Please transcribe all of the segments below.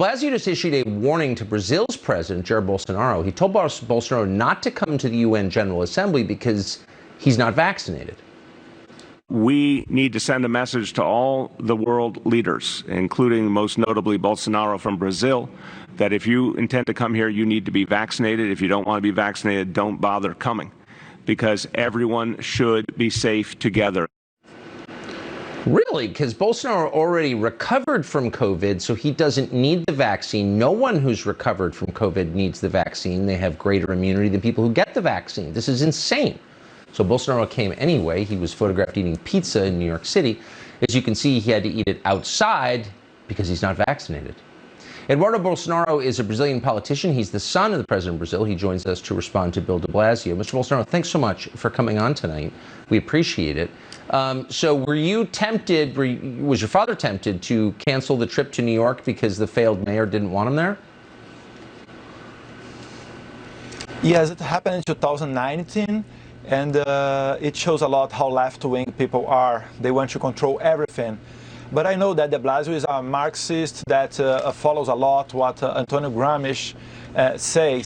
Blasio just issued a warning to Brazil's president, Jair Bolsonaro. He told Bolsonaro not to come to the UN General Assembly because he's not vaccinated. We need to send a message to all the world leaders, including most notably Bolsonaro from Brazil, that if you intend to come here, you need to be vaccinated. If you don't want to be vaccinated, don't bother coming, because everyone should be safe together. Really? Because Bolsonaro already recovered from COVID, so he doesn't need the vaccine. No one who's recovered from COVID needs the vaccine. They have greater immunity than people who get the vaccine. This is insane. So Bolsonaro came anyway. He was photographed eating pizza in New York City. As you can see, he had to eat it outside because he's not vaccinated. Eduardo Bolsonaro is a Brazilian politician. He's the son of the president of Brazil. He joins us to respond to Bill de Blasio. Mr. Bolsonaro, thanks so much for coming on tonight. We appreciate it. So were you tempted, was your father tempted to cancel the trip to New York because the failed mayor didn't want him there? Yes, it happened in 2019. And it shows a lot how left-wing people are. They want to control everything. But I know that de Blasio is a Marxist that follows a lot what Antonio Gramsci says.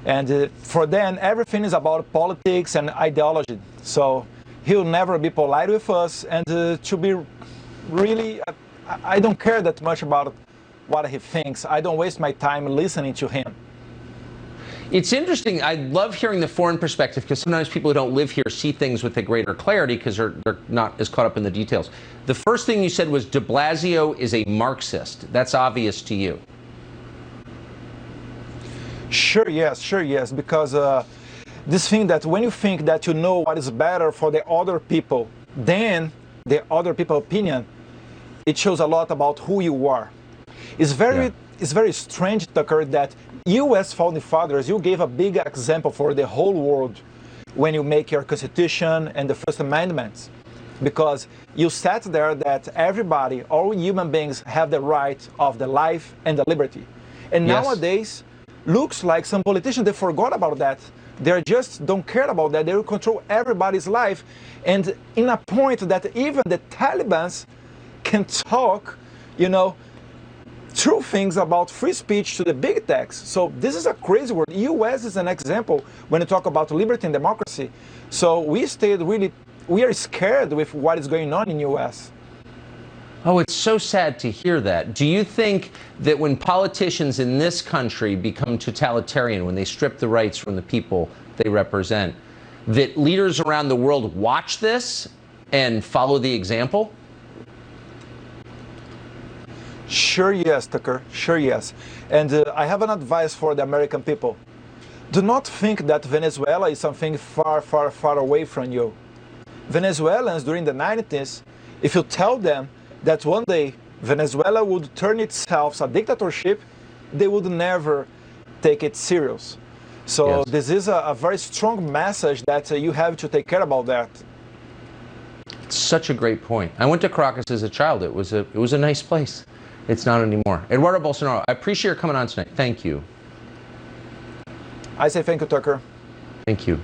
And for them, everything is about politics and ideology. So he'll never be polite with us. And to be really, I don't care that much about what he thinks. I don't waste my time listening to him. It's interesting. I love hearing the foreign perspective because sometimes people who don't live here see things with a greater clarity because they're not as caught up in the details. The first thing you said was de Blasio is a Marxist. That's obvious to you. Sure, yes. Because this thing that when you think that you know what is better for the other people than the other people's opinion, it shows a lot about who you are. It's very strange, Tucker, that you as founding fathers, you gave a big example for the whole world when you make your Constitution and the First Amendment. Because you said there that everybody, all human beings have the right of the life and the liberty. And yes. Nowadays, looks like some politicians, they forgot about that. They just don't care about that. They will control everybody's life. And in a point that even the Taliban can talk, true things about free speech to the big techs. So this is a crazy world. US is an example when you talk about liberty and democracy. So we are scared with what is going on in US. Oh, it's so sad to hear that. Do you think that when politicians in this country become totalitarian, when they strip the rights from the people they represent, that leaders around the world watch this and follow the example? Sure, yes, Tucker. Sure, yes. And I have an advice for the American people. Do not think that Venezuela is something far, far, far away from you. Venezuelans during the 90s, if you tell them that one day Venezuela would turn itself a dictatorship, they would never take it serious. So yes. This is a very strong message that you have to take care about that. It's such a great point. I went to Caracas as a child. It was a nice place. It's not anymore. Eduardo Bolsonaro, I appreciate your coming on tonight. Thank you. I say thank you, Tucker. Thank you.